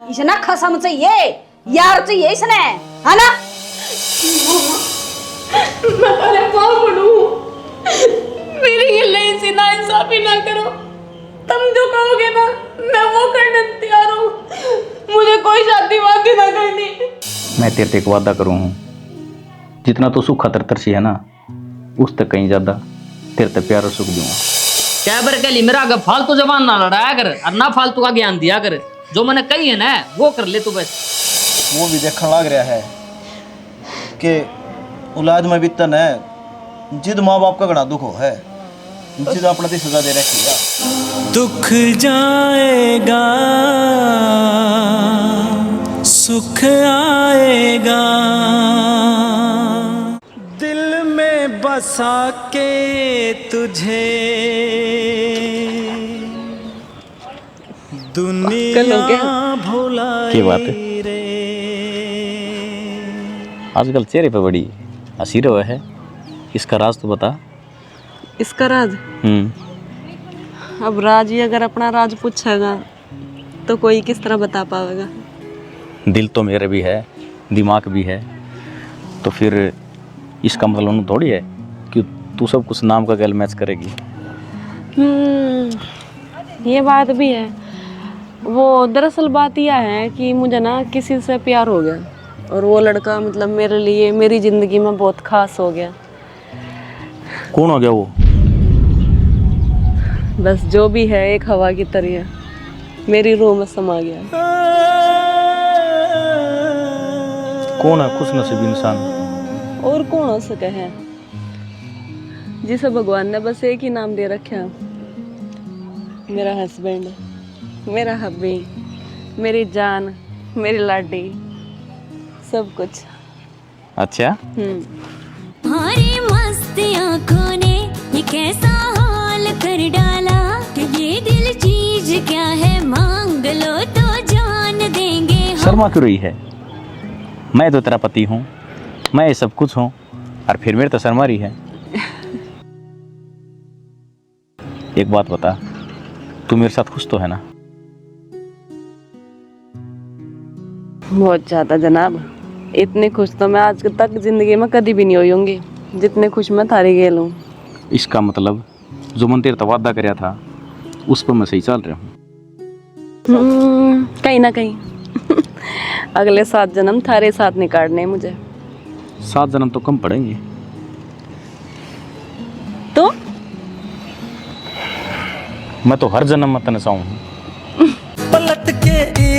इसे ना खसम चाहिए, यार चाहिए इसने, है ना? मैं तेरे पाँव पड़ूं, मेरी गिल्ले इसी ना इंसाफी ना करो। तुम जो कहोगे ना मैं वो करने तैयार हूँ। मुझे कोई शादी वादी ना करनी। मैं तेरे से एक वादा करूँ हूँ, जितना तू सुख खातर तरसी है ना, उस तक कहीं ज्यादा तेरे से प्यार और सुख दूंगा। क्या बर के लिए मेरा आगे फालतू जबान ना लड़ाया कर और ना फालतू का ज्ञान दिया कर। जो मैंने कही है ना वो कर ले तू बस। वो भी देखने लग रहा है कि औलाद में भी तन है, जिद माँ बाप का घना दुख हो है, जिद अपना ती सजा दे रखी है। दुख जाएगा सुख आएगा, दिल में बसा के तुझे दुनिया भुलाई। क्या बात है? आजकल चेहरे पे बड़ी हंसी रहा है, इसका राज तो बता। इसका राज? अब राज ही अगर अपना राज पूछेगा तो कोई किस तरह बता पाएगा? दिल तो मेरे भी है, दिमाग भी है, तो फिर इसका मतलब थोड़ी है कि तू सब कुछ नाम का गैल मैच करेगी। ये बात भी है। वो दरअसल बात यह है कि मुझे ना किसी से प्यार हो गया और वो लड़का मतलब मेरे लिए मेरी ज़िंदगी में बहुत ख़ास हो गया। कौन हो गया वो? बस जो भी है एक हवा की तरह मेरी रूह में समा गया। कौन है खुश नसीब इंसान? और कौन हो सके है जिसे भगवान ने बस एक ही नाम दे रखा, मेरा हस्बैंड, मेरा हब्बी, मेरी जान, मेरी लाडी, सब कुछ। अच्छा। हमारी मस्त आँखों ने ये कैसा हाल कर डाला कि ये दिल चीज क्या है, मांग लो तो जान देंगे हम। शर्मा क्यों रही है? मैं तो तेरा पति हूँ, मैं ये सब कुछ हूँ, और फिर मेरे तो शर्मा रही है। एक बात बता, तू मेरे साथ खुश तो है ना? बहुत ज़्यादा जनाब, इतने खुश तो मैं आज तक ज़िंदगी में कभी भी नहीं हुई होंगी जितने खुश मैं थारी गेल हूँ। इसका मतलब जो मन तेरे वादा कराया था उस पर मैं सही चल रहा हूँ। कहीं ना कहीं अगले 7 जन्म थारे साथ निकालने मुझे। 7 जन्म तो कम पड़ेंगे। तो मैं तो हर जन्म में तने चाहूँ। पलट के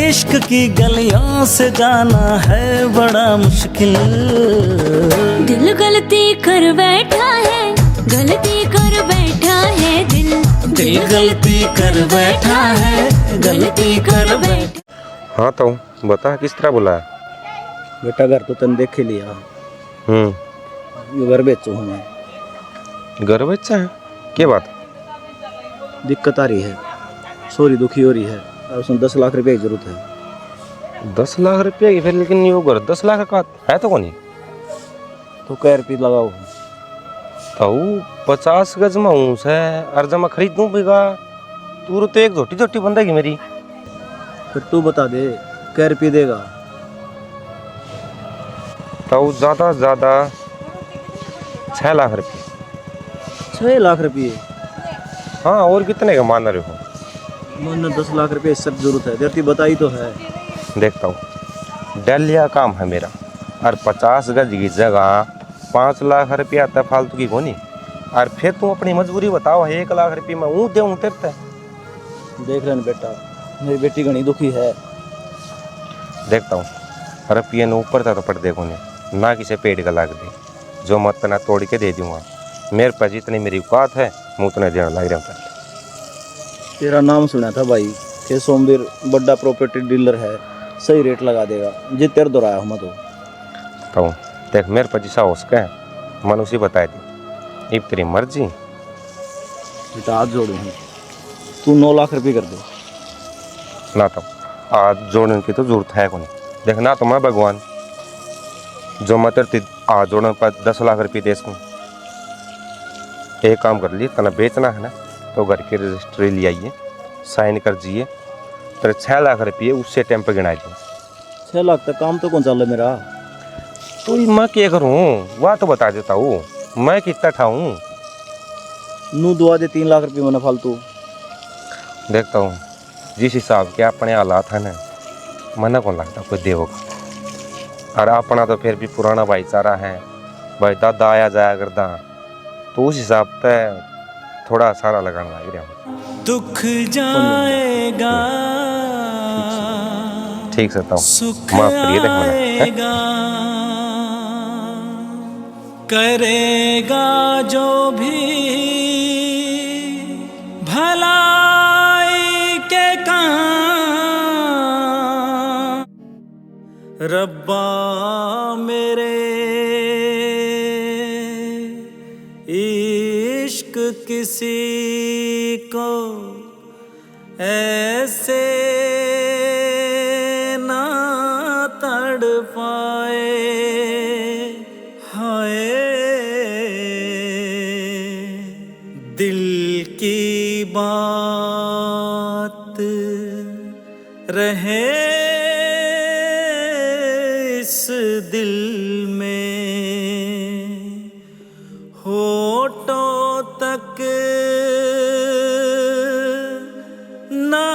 इश्क की गलियों से जाना है बड़ा मुश्किल। दिल गलती कर बैठा है, गलती कर बैठा है दिल। दिल गलती कर बैठा है, गलती कर बैठा। हाँ तो बता किस तरह बुलाया? बेटा घर तो तन देख ही लिया, ये घर बेचो हूँ मैं। घर बेचा है? क्या बात? दिक्कत आ रही है, सोरी दुखी हो रही है और उसमें 10 लाख रुपए की जरूरत है। 10 लाख रुपये की? फिर लेकिन ये घर 10 लाख का है तो कौन? तो कै रुपये लगाओ? तो 50 गज में हूँ से अर्जा में खरीद दूँ बिगा। तू तो एक झोटी झोटी बंदेगी मेरी। फिर तू बता दे कै रुपये देगा? तो ज़्यादा ज़्यादा 6 लाख रुपये। 6 लाख रुपये? हाँ, और कितने का मान रहे हो? मैंने 10 लाख रुपये सब जरूरत है, देती बताई तो है। देखता हूँ, डलिया काम है मेरा, और 50 गज की जगह 5 लाख रुपया आता फालतू की कोनी। और फिर तुम अपनी मजबूरी बताओ, 1 लाख रुपये में ऊँ दे तेरते। देख रहे बेटा, मेरी बेटी घनी दुखी है। देखता हूँ, रुपये ने ऊपर था तो पड़ देखो ने ना किसी पेड़ का लाग दे, जो मत ना तोड़ के दे दूँगा। मेरे पास जितनी मेरी औकात है मैं उतने देना लग रहा हूँ। तेरा नाम सुना था भाई कि सोमवीर बड़ा प्रॉपर्टी डीलर है, सही रेट लगा देगा। जी तेरे दोहराया हूँ मैं तो देख मेरे पास जिसा हो सके मन उसी बता दी, अब तेरी मर्जी। बेटा हाथ जोड़ू हूँ, तू 9 लाख रुपये कर दे। ना तो हाथ जोड़ने की तो जरूरत है कौन। देखना तो मैं भगवान जो मैं तेरे हाथ जोड़ने पर 10 लाख रुपये दे सकूँ। एक काम कर लिए, तना बेचना है ना तो घर की रजिस्ट्री ले आइए, साइन कर जिए, तेरे 6 लाख रुपये उससे टाइम पे गिना दी। 6 लाख तक काम तो कौन चल रहा मेरा? तो मैं क्या करूँ वह तो बता देता हूँ, मैं कितना ठाऊँ। नू दुआ दे 3 लाख रुपये मैंने फालतू। देखता हूँ जिस हिसाब के अपने हालात हैं ना, मन कौन लगता कोई देवोगा। और अपना तो फिर भी पुराना भाईचारा है, भाई दादा आया जाया करता, तो उस हिसाब से थोड़ा सारा लगाना लग रहा हूँ। दुख जाएगा ठीक से सुख माफ करिए देख मैंने आएगा, करेगा जो भी भलाई के काम, रब्बा मेरे इश्क किसी को ऐसे ना तड़पाए, हाय दिल की बात रहे इस दिल में, होठों तक ना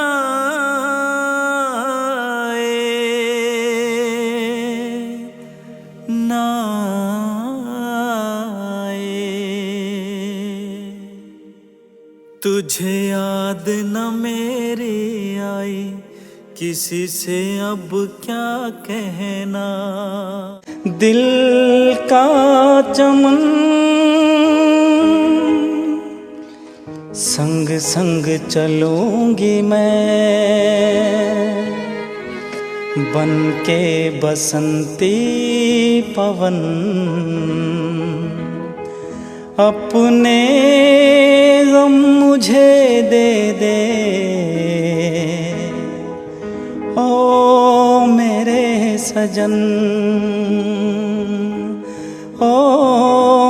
तुझे याद न मेरी आई, किसी से अब क्या कहना, दिल का चमन संग संग चलूंगी मैं, बन के बसंती पवन, अपने गम मुझे दे दे ओ मेरे सजन, ओ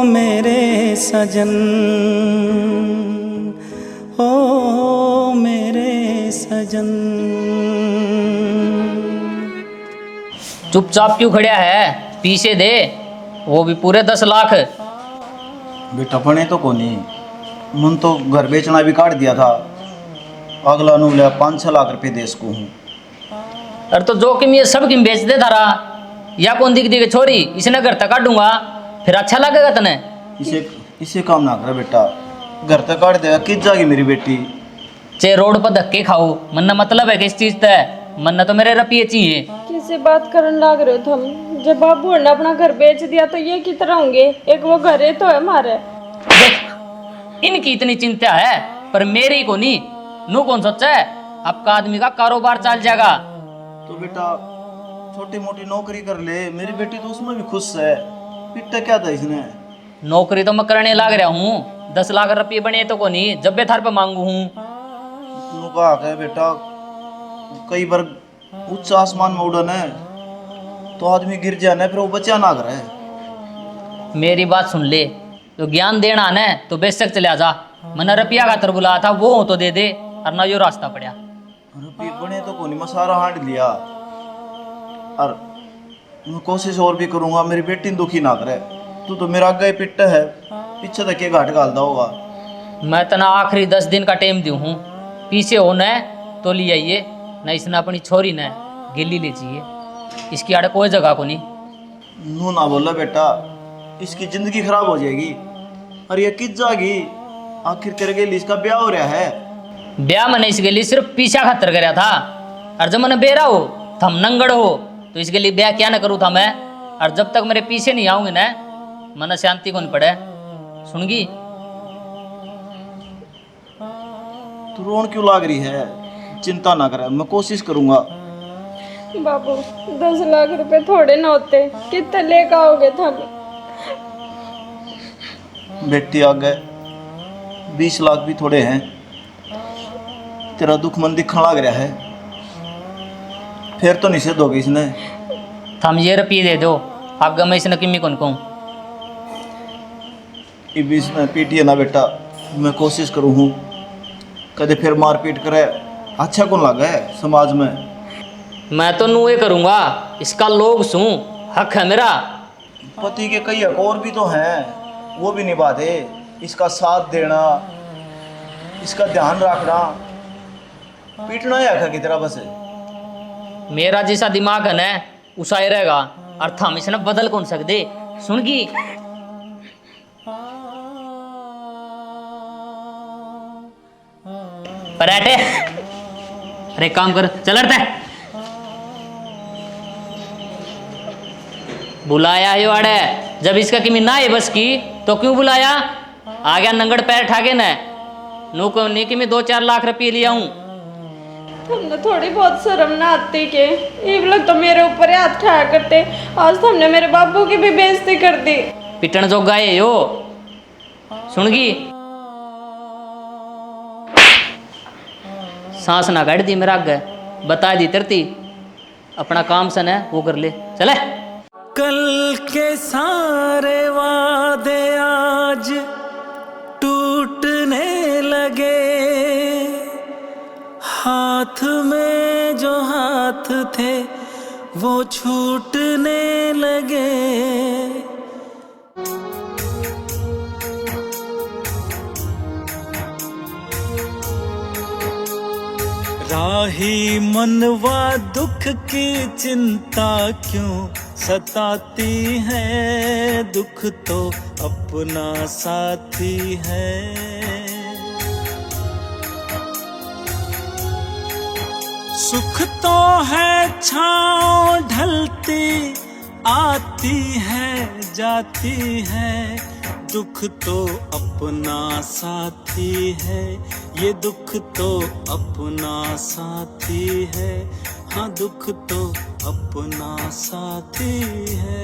मेरे सजन, ओ मेरे सजन। चुपचाप क्यों खड़ा है, पीछे दे, वो भी पूरे 10 लाख। बेटा बने तो कोनी, मन तो घर बेचना भी काट दिया था, अगला नू लिया 5-6 लाख रुपये दे इसको हूँ। अरे तो जो किम ये सब किम बेच दे थारा, या कौन दिख दी के छोरी, इसने घर तक काटूंगा फिर अच्छा लगेगा तने। इसे काम ना करे बेटा, घर तक काट देगा किस जाएगी मेरी बेटी। चे रोड पर धक्के खाओ, मन मतलब है किस चीज तय, मन तो मेरे रुपये चाहिए। किसी बात करने लग रहे हो तुम, जब बाबू ने अपना घर बेच दिया तो ये कितना होंगे, एक वो घर है तो है हमारे। देख इनकी इतनी चिंता है पर मेरी को नहीं, नू कौन सोचा है आपका आदमी का कारोबार चल जाएगा। तो बेटा छोटी मोटी नौकरी कर ले, मेरी बेटी तो उसमें भी खुश है, पिट्टा क्या था इसने। नौकरी तो मैं करने लग रहा हूँ, 10 लाख रुपये बने तो को नहीं, जब बे थार पे मांगू हूँ। कहा है बेटा कई बार उच्च आसमान में उड़न है तो आदमी गिर जाना, फिर वो बचा ना करे। मेरी बात सुन ले, तो ज्ञान देना न तो बेशक चले जा, मैंने रुपया खातर बुलाया था, वो तो दे दे, और ना यो रास्ता पड़ा। रुपये बने तो कोनी, मैं सारा हांड लिया, और मैं कोशिश और भी करूंगा मेरी बेटी दुखी ना करे। तू तो मेरा आगे पिट्टा है, पीछे तक के घाट गालदा होगा। मैं तना आखिरी 10 दिन का टाइम दी हूँ, पीछे हो न तो ले आइए, न इसने अपनी छोरी न गिल्ली ले चाहिए, इसकी आड़े कोई जगह को नहीं। नू ना बोला बेटा, इसकी जिंदगी खराब हो जाएगी, और ये किस जाएगी, आखिर कर गई इसका ब्याह हो रहा है। ब्याह मैंने इसके लिए सिर्फ पीछा खातर कराया था, और जब मैंने बेरा हो थम नंगड़ हो तो इसके लिए ब्याह क्या न करूँ था मैं, और जब तक मेरे पीछे नहीं आऊंगे न मन शांति को नहीं पड़े। सुनगी तू रोन क्यों लाग रही है, चिंता ना करे, मैं कोशिश करूंगा। बाबू 10 लाख रुपए थोड़े ना होते, कितने लेकर आओगे तुम। बेटी आ गए 20 लाख भी थोड़े हैं, तेरा दुख मन दिखने लग रहा है, फिर तो निषेध होगी इसने। थम ये रुपये दे दो, आगे मैं इसने किमी कौन कहूँ। इसमें पीटिए ना बेटा, मैं कोशिश करूँ हूँ, कदे फिर मारपीट करे अच्छा कौन लगा है समाज में? मैं तो नुए करूँगा, इसका लोग सूं, हक है मेरा। पति के कई हक और भी तो हैं, वो भी निभा दे। इसका साथ देना, इसका ध्यान रखना, पीटना ही हक की तरह बस। मेरा जैसा दिमाग है ना उसा ही रहेगा, और थम इसने बदल कौन सकते। सुन की पराठे, अरे काम कर, चल हटते। बुलाया है अड़े, जब इसका किमी ना है बस की तो क्यों बुलाया? आ गया नंगड़ पैर ठाके न, नो को नहीं कि मैं 2-4 लाख रुपये लिया हूँ। हमने थोड़ी बहुत शर्म ना आती के एक लोग तो मेरे ऊपर ही हाथ उठाया करते, आज तो हमने मेरे बाबू की भी बेइज्जती कर दी। पिटन जो गाये यो सुनगी, सांस ना काट दी मेरा आगे, बता दी तरती अपना काम सन है वो कर ले, चले। कल के सारे वादे आज टूटने लगे, हाथ में जो हाथ थे वो छूटने लगे। राही मनवा दुख की चिंता क्यों सताती है, दुख तो अपना साथी है। सुख तो है छाँव ढलती आती है जाती है, दुख तो अपना साथी है, ये दुख तो अपना साथी है, हाँ दुख तो अपना साथी है।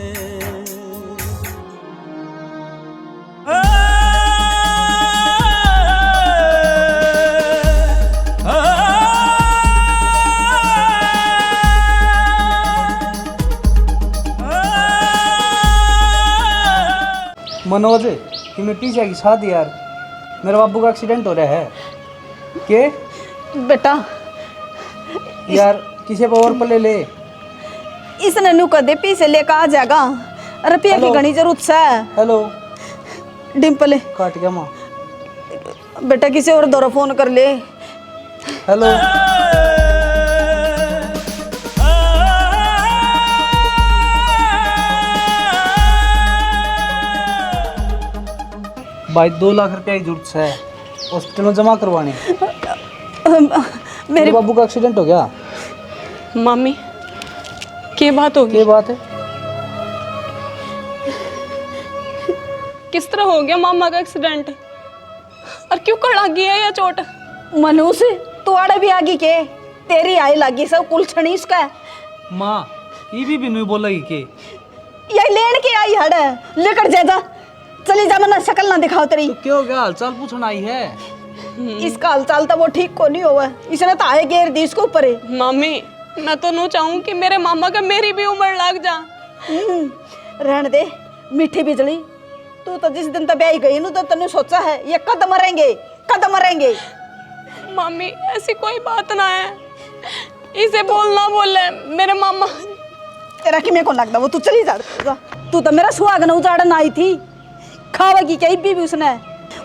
मनोज कि मैं पीछे की शादी यार, मेरे बाबू का एक्सीडेंट हो रहा है। के बेटा यार किसी पर और पले ले, इसने नु कदे पीछे लेकर आ जाएगा, रुपया की घनी जरूरत है। हेलो डिम्पल काट गया माँ, बेटा किसी और दौरा फोन कर ले। हेलो भाई 2 लाख रुपया की जरूरत है, हॉस्पिटल में जमा करवाने। मेरे बाबू का एक्सीडेंट हो गया। मामी क्या बात होगी? क्या बात है? किस तरह हो गया मामा का एक्सीडेंट, और क्यों कर लगी है या चोट? मनुष तू आड़े भी आगी के, तेरी आई लागी सब कुल छणी इसका। माँ ये भी नहीं बोलेगी के ये लेन के आई हड़ लेकर जा, चली जा, मना शक्ल ना दिखाओ तेरी। तो क्यों गया, हालचाल पूछना आई है। इसका हालचाल तो वो ठीक को नहीं हुआ, इसने तो आए गेर दी इसको ऊपर। मामी मैं तो नू चाहूँ कि मेरे मामा का मेरी भी उम्र लग जा। रहने दे मीठी बिजली, तू तो जिस दिन तक ब्याह गई नू तो तन्नू सोचा है ये कद मरेंगे कद मरेंगे। मामी ऐसी कोई बात ना है, इसे बोलना बोले मेरे मामा। तेरा कि मेरे को लगता वो तू चली जा, तू तो मेरा सुहागन उजाड़न आई थी, खावेगी क्या भी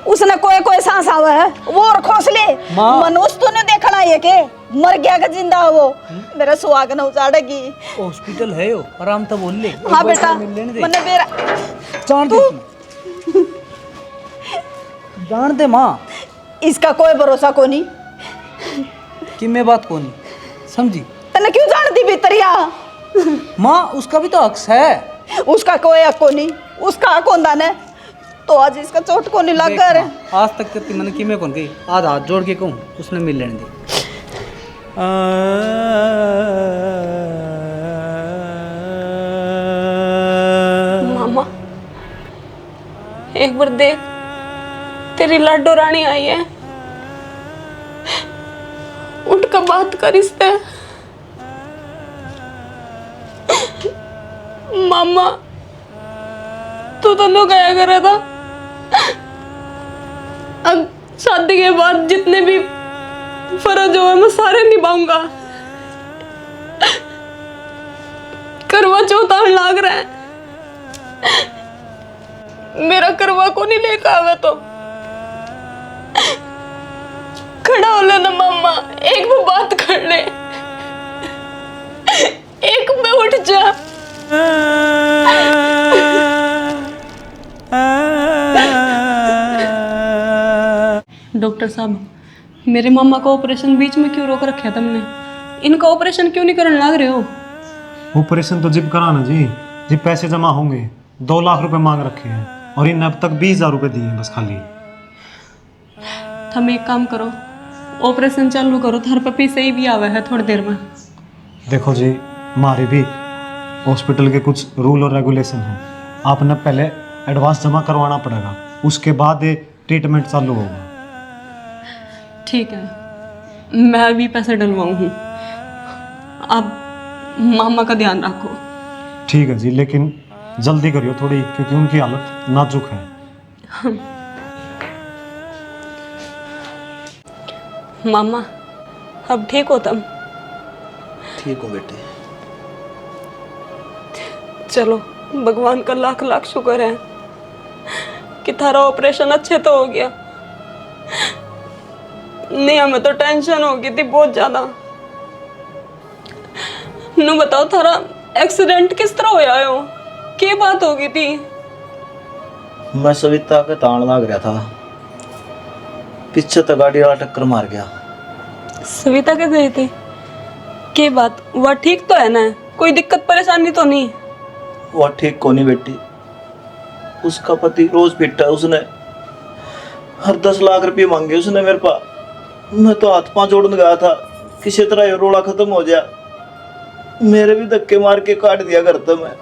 उसने कोई सांस आवा है वो और खोस ले। मनुष्य तूने देखना है के मर गया का जिंदा है वो, मेरा सुहागन उजाड़ेगी। हॉस्पिटल है यो, आराम तो बोल ले। हाँ बेटा मने बेरा जान दे माँ, इसका कोई भरोसा को नहीं कि मैं बात को नहीं समझी। तने क्यों जान दी भीतरिया? माँ उसका भी तो हक है। उसका कोई हक को नहीं, उसका हक होता ने तो आज इसका चोट को नहीं लग रहा है। आज तक करती मैंने कि मैं कौन गई, आज हाथ जोड़ के कहूँ उसने मिल लेने दी। मामा एक बार देख, तेरी लाडो रानी आई है, उठ कर बात कर इससे। मामा तू तो नो गया कर रहा था, अब शादी के बाद जितने भी फर्ज जो है मैं सारे निभाऊंगा। करवा चौथ आने लाग रहा है, मेरा करवा को नहीं लेकर आवे तो खड़ा हो लेना मामा, एक भी बात कर ले, एक पे उठ जा। डॉक्टर साहब, मेरे मामा का ऑपरेशन बीच में क्यों रोक रखा तुमने? इनका ऑपरेशन क्यों नहीं करने लग रहे हो? ऑपरेशन तो जिप कराना जी, जिप पैसे जमा होंगे 2 लाख रुपए मांग रखे हैं और इन अब तक 20,000 रुपए दिए हैं बस खाली। तुम एक काम करो, ऑपरेशन चालू करो, थार पे पैसे ही भी आवे है थोड़ी देर में। देखो जी, हमारे भी हॉस्पिटल के कुछ रूल और रेगुलेशन हैं, आपने पहले एडवांस जमा करवाना पड़ेगा, उसके बाद ये ट्रीटमेंट चालू होगा। ठीक है, मैं भी पैसे डलवाऊँ, अब मामा का ध्यान रखो। ठीक है जी, लेकिन जल्दी करियो थोड़ी, क्योंकि उनकी हालत नाजुक है। मामा अब ठीक हो तुम? ठीक हो बेटे। चलो, भगवान का लाख लाख शुक्र है कि थारा ऑपरेशन अच्छे तो हो गया, नहीं हमें तो टेंशन हो गई थी बहुत ज्यादा। नू बताओ, थारा एक्सीडेंट किस तरह होया हो, क्या बात हो गई थी? मैं सविता के तान लाग रहा था, पीछे तो गाड़ी वाला टक्कर मार गया। सविता के गए थे? क्या बात, वह ठीक तो है ना? कोई दिक्कत परेशानी तो नहीं? वह ठीक को नहीं बेटी, उसका पति रोज पीटता है, उसने हर 10 लाख रुपए मांगे उसने मेरे पास। मैं तो हाथ पांव जोड़ने गया था, किसी तरह ये रोड़ा खत्म हो जाए, मेरे भी धक्के मार के काट दिया घर तो मैं।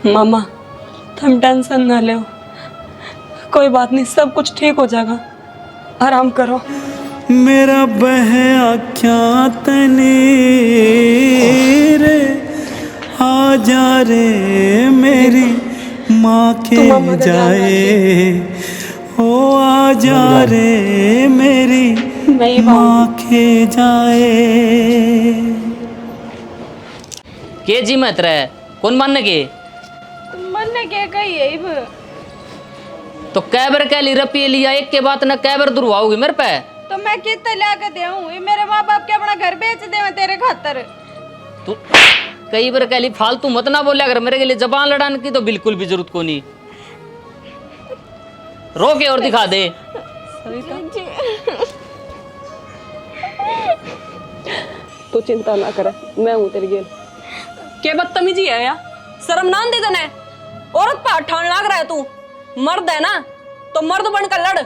मामा तुम टेंशन ना लो, कोई बात नहीं, सब कुछ ठीक हो जाएगा, आराम करो। मेरा बहया क्या तने रे, आ जा रे मेरी माँ के जाए, ओ आ जा रे मेरी माँ के जाए। के जी मत रहे, कौन मानने के? मन के कही है तो कैबर कह ली रपी लिया, एक के बाद न कैबर दुर्वाओगी मेरे पे। तो मैं कितना ला के देऊं? ये मेरे माँ बाप के अपना घर बेच दे तेरे खातर। तू कई बार कह ली फालतू मत ना बोले, अगर मेरे के लिए जबान लड़ाने की तो बिल्कुल भी जरूरत को नहीं। रो के और दिखा दे। तू चिंता ना कर, मैं हूं तेरे गेल। के बदतमीजी है या शर्म ना दे तने? औरत पे हाथ ठान लाग रहा है तू, मर्द है ना तो मर्द बनकर लड़।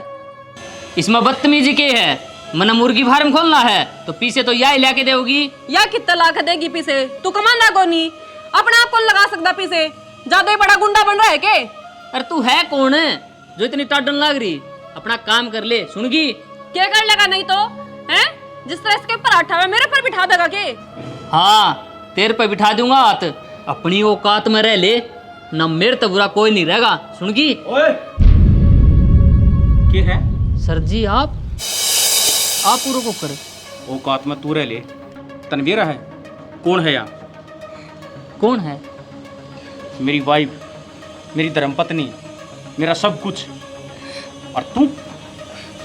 इसमें बदतमीजी के है? मना मुर्गी फार्म खोलना है तो पीछे तो या ही लाके देगी। या कितना लाख देगी पीछे? तू कमाना को नहीं, अपने आप कौन लगा सकता पीछे? ज्यादा ही बड़ा गुंडा बन रहा है के? अरे तू है कौन है जो इतनी टाटन लाग रही? अपना काम कर ले, सुनगी? क्या कर लेगा नहीं तो? हैं? जिस तरह इसके ऊपर हाथ है मेरे पर बिठा देगा के? हाँ, तेरे पे बिठा दूंगा हाथ, अपनी औकात में रह ले, न मेरे तो बुरा कोई नहीं रहेगा, सुनगी? ओए क्या है? सर जी आप पूरा को कर। औकात में तू रह ले। तनवीर है? कौन है यहाँ? कौन है? मेरी वाइफ, मेरी धर्मपत्नी, मेरा सब कुछ, और तू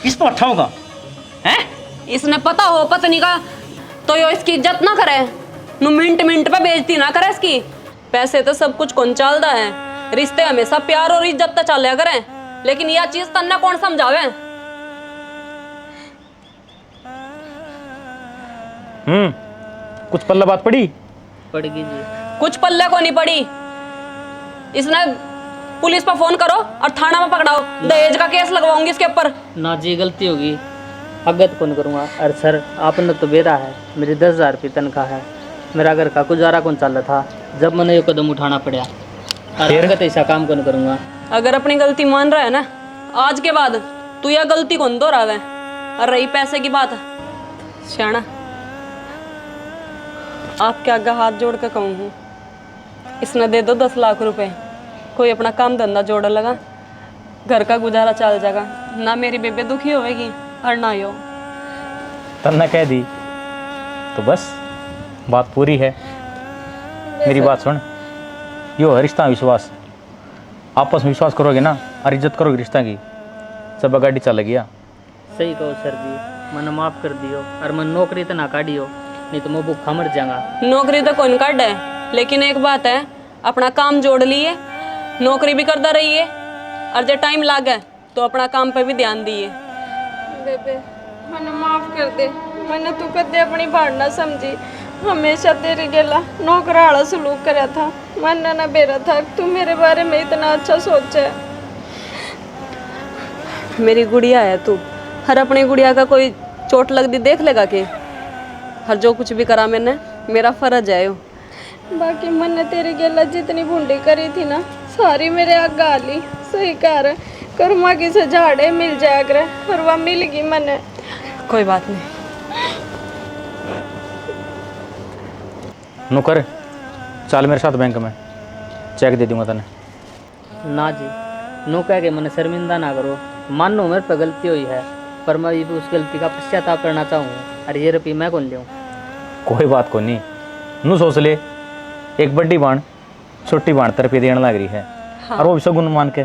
इस पर अच्छा होगा? हैं? इसने पता हो पत्नी का तो यो इसकी इज्जत ना करे, नु मिनट मिनट पे बेइज्जती ना करे इसकी। पैसे तो सब कुछ कौन चलता है, रिश्ते हमेशा प्यार और इज्जत तो चल करें, लेकिन यह चीज तन्ना कौन समझावे? कुछ पल्ला बात पड़ी? पड़ेगी जी। कुछ पल्ले को नहीं पड़ी। इसने पुलिस पर फोन करो और थाना में पकड़ाओ, दहेज का केस लगवाऊंगी इसके ऊपर। ना जी, गलती होगी, अगत कौन करूँगा। अरे सर, आपने तो बेरा है, मेरी 10,000 रुपये तनख्वाह है, मेरा घर का गुजारा कौन चल रहा था, जब मैंने ये कदम उठाना पड़ा, अगत ऐसा काम कौन करूँगा। अगर अपनी गलती मान रहा है ना, आज के बाद तू यह गलती कौन दोहरावे। और रही पैसे की बात, श्याणा आपके आगे हाथ जोड़ कर कहूँ, इसने दे दो 10 लाख रुपए, कोई अपना काम धंधा जोड़ लगा, घर का गुजारा चल जाएगा, ना मेरी बेबे दुखी होएगी और ना यो। तन्ना कह दी तो बस बात पूरी है। मेरी बात सुन, यो है रिश्ता विश्वास। आपस में विश्वास करोगे ना और इज्जत करोगे रिश्ता की, सब गाड़ी चल गया। सही कहो सर जी, मन माफ कर दियो और मन नौकरी तो ना काटियो, नहीं तो मैं भूखा मर जाऊंगा। नौकरी तो कौन काट है, लेकिन एक बात है, अपना काम जोड़ लिए, नौकरी भी करता रहिए और जब टाइम लागे तो अपना काम पे भी ध्यान दिए। बेबे मन माफ कर दे, मैंने तू कदे अपनी बात ना समझी। हमेशा तेरे गेला नौकराला सलूक करा था, मानना ना बेरा था। तू मेरे बारे में इतना अच्छा सोचे। मेरी गुड़िया है तू, हर अपनी गुड़िया का कोई चोट लग दी देख लेगा कि हर जो कुछ भी करा मैंने, मेरा फर्ज है यो। बाकी मैंने तेरी गेला जितनी भूंडी करी थी ना, सारी मेरे आग गाली। सही कर कर्मा की से झाड़े मिल जाया करे, और वह मिल गई मैंने। कोई बात नहीं। नौकर चल मेरे साथ बैंक में, चेक दे दूंगा तने। ना जी, नो कह के मैंने शर्मिंदा ना करो। मानो मेरे पे गलती हुई है, पर मैं भी उस गलती का पश्चाताप करना चाहूँ। अरे ये रुपये मैं कौन लूँ? कोई बात को नहीं, नू सोच ले, एक बड्डी बाण छोटी बाण तरफ देने लग रही है। हाँ। और वो भी सगुन मान के,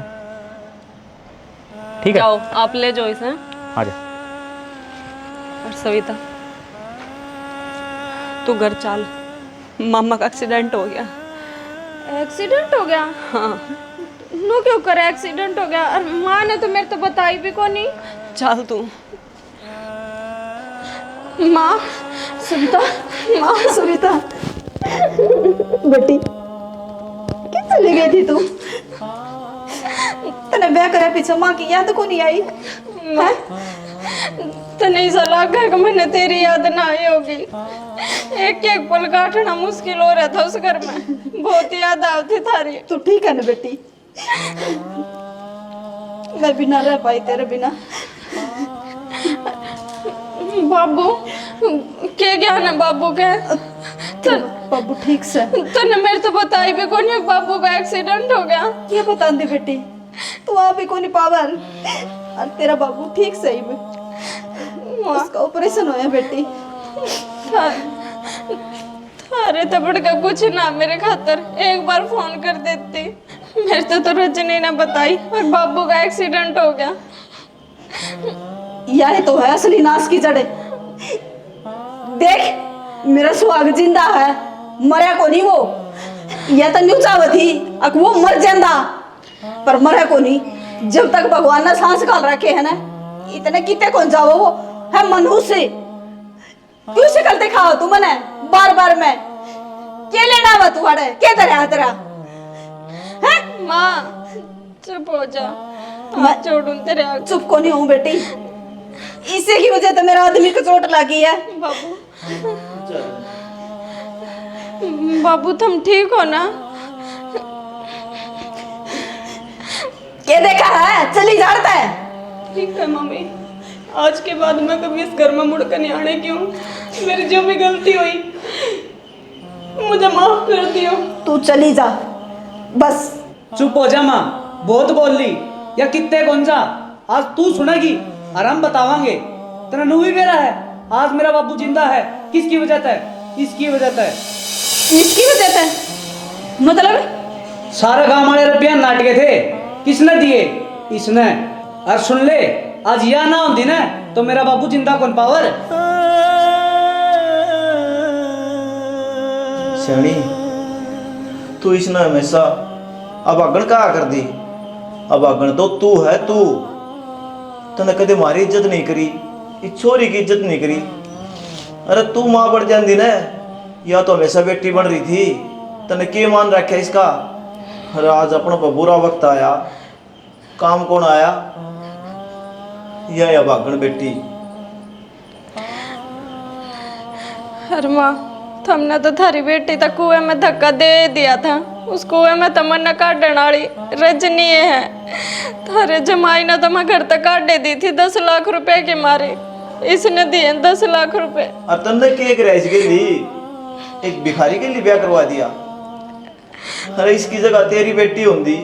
ठीक है? जाओ आप ले जाओ इसे। आ जा। और सविता तू घर चल, मामा का एक्सीडेंट हो गया। एक्सीडेंट हो गया? हाँ। नो क्यों करे एक्सीडेंट हो गया? और माँ ने तो मेरे तो बताई भी को नहीं। चल तू। माँ सविता, माँ सविता बेटी किस चली गई थी तू? तने ब्याह करे पीछे माँ की याद को नहीं आई? माँ तने ऐसा लगा कि मैंने तेरी याद ना आई होगी। एक एक पल काटना मुश्किल हो रहा था उस घर में, बहुत याद आती थारी। तू ठीक है ना बेटी? मैं भी ना रह पाई तेरे बिना। बाबू क्या ज्ञान है बाबू के? बाबू ठीक से? तने मेरे तो बताई भी को नहीं बाबू का एक्सीडेंट हो गया। क्या बता दी बेटी, तू आ भी को नहीं पावर। और तेरा बाबू ठीक सही में, उसका ऑपरेशन होया बेटी। अरे तबड़ का कुछ ना मेरे खातर एक बार फोन कर देती। मेरे तो रजनी ने बताई और बाबू का एक्सीडेंट हो गया। यह तो है असली नाश की जड़े। देख मेरा सुहाग जिंदा है, मरा को नहीं वो। यह तो न्यू चाहत थी अक वो मर जाता, पर मरा को नहीं। जब तक भगवान ने सांस काल रखे है ना, इतने कितने कौन जाओ वो है मनुष्य। क्यों शिकल दिखाओ तू मने बार बार में? क्या लेना हुआ तुम्हारे? क्या तरह तेरा है? माँ चुप हो जा, मैं छोड़ूं तेरे आगे। चुप को नहीं हूँ बेटी, इसी की वजह तो मेरा आदमी को चोट लगी है। बाबू बाबू तुम ठीक हो ना? क्या देखा है? चली जाता है। ठीक है मम्मी, आज के बाद मैं कभी इस घर में मुड़कर नहीं आने की हूँ। मेरी जो भी गलती हुई मुझे माफ कर दियो। तू चली जा बस। चुप हो जा माँ, बहुत बोल ली। या कितने कौन जा, आज तू सुनेगी और हम बतावांगे। तेरा नू भी मेरा है, आज मेरा बाबू जिंदा है। किसकी वजह से? इसकी वजह से। इसकी वजह से? मतलब सारे गांव वाले रुपया नाटके थे, किसने दिए? इसने। और सुन ले, आज यह ना होती ना तो मेरा बाबू जिंदा कौन पावर। श्याणी तू इसने हमेशा अब अगण कहा कर दी। अब अगण तो तू है, तू तने कदे मारी इज्जत नहीं करी, इस छोरी की इज्जत नहीं करी। अरे तू माँ बढ़ जाती ना, या तो हमेशा बेटी बन रही थी। तने के मान रखा इसका? अरे आज अपना बुरा वक्त आया, काम कौन आया? या भागण बेटी। अरे माँ तुमने तो थारी बेटी तक कुएं में धक्का दे दिया था। उस कुएं में तमन्ना काटने वाली रजनी है। थारे जमाई ने तो मैं घर तक काट दी थी 10 लाख रुपए के मारे। इसने दिए 10 लाख रुपए। और तुमने क्या करा इसके लिए? एक भिखारी के लिए ब्याह करवा दिया। अरे इसकी जगह तेरी बेटी होती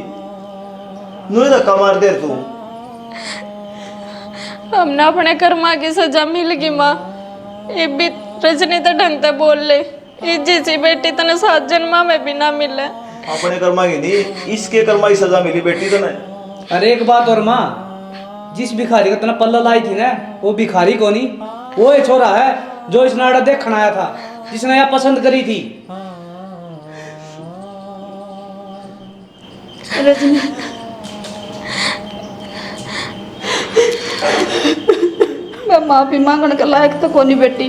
नुई धक्का मार दे तू। हमने अपने कर्मा की सजा मिल गई माँ। ये भी रजनी तो ढंग से बोल ले, ये जैसी बेटी तने 7 जन्मा में भी ना मिले। अपने कर्मा की नहीं, इसके कर्मा की सजा मिली बेटी तने। अरे एक बात और माँ, जिस भिखारी का तना पल्ला लाई थी ना, वो भिखारी को नहीं, वो ये छोरा है जो इस नाड़ा देखने आया था, जिसने यह पसंद करी थी। रजनी मैं माफी मांगने के लायक तो कोनी बेटी,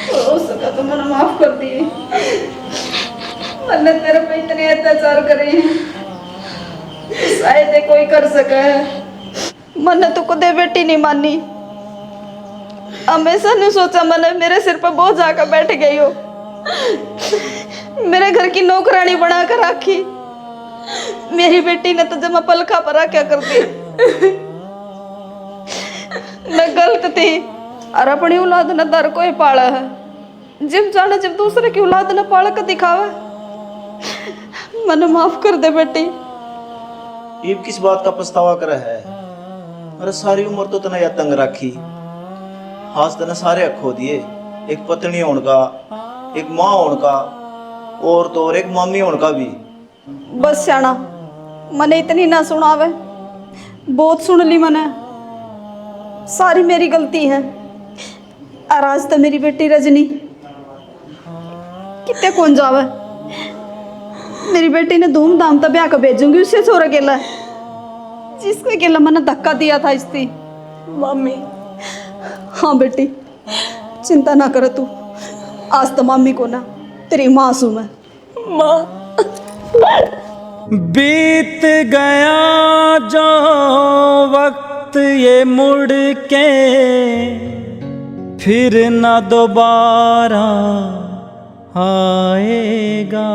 हो सका तो मैंने माफ कर दी। मैंने तेरे पे इतने अत्याचार करे हैं, शायद ये कोई कर सका है। मैंने तो कदे बेटी नहीं मानी, हमेशा नहीं सोचा मैंने मेरे सिर पर बोझ आकर बैठ गई हो, मेरे घर की नौकरानी बना कर रखी। मेरी बेटी ने तो जमा पलखा पर क्या कर दी। मैं गलत थी और अपनी औलाद ने दर को ही पाला है, जिम जाने जब दूसरे की औलाद ने पाल कर दिखावे। मैंने माफ कर दे बेटी। ईब किस बात का पछतावा करे है? अरे सारी उम्र तो तने या तंग रखी, हाथ तने सारे अखो दिए, एक पत्नी होने का, एक माँ होने का, और तो और एक मामी होने का भी। बस सियाना, मैंने इतनी ना सुनावे, बहुत सुन ली मैंने, सारी मेरी गलती है। और आज तो मेरी बेटी रजनी कितने कौन जावे, मेरी बेटी ने धूमधाम तो ब्याह कर भेजूंगी उससे छोरा अकेला, जिसको अकेला मैंने धक्का दिया था इसकी मम्मी। हाँ बेटी, चिंता ना कर तू, आज तो मम्मी को ना तेरी मासूम है। माँ बीत गया जो वक्त ये मुड़ के फिर न दोबारा आएगा।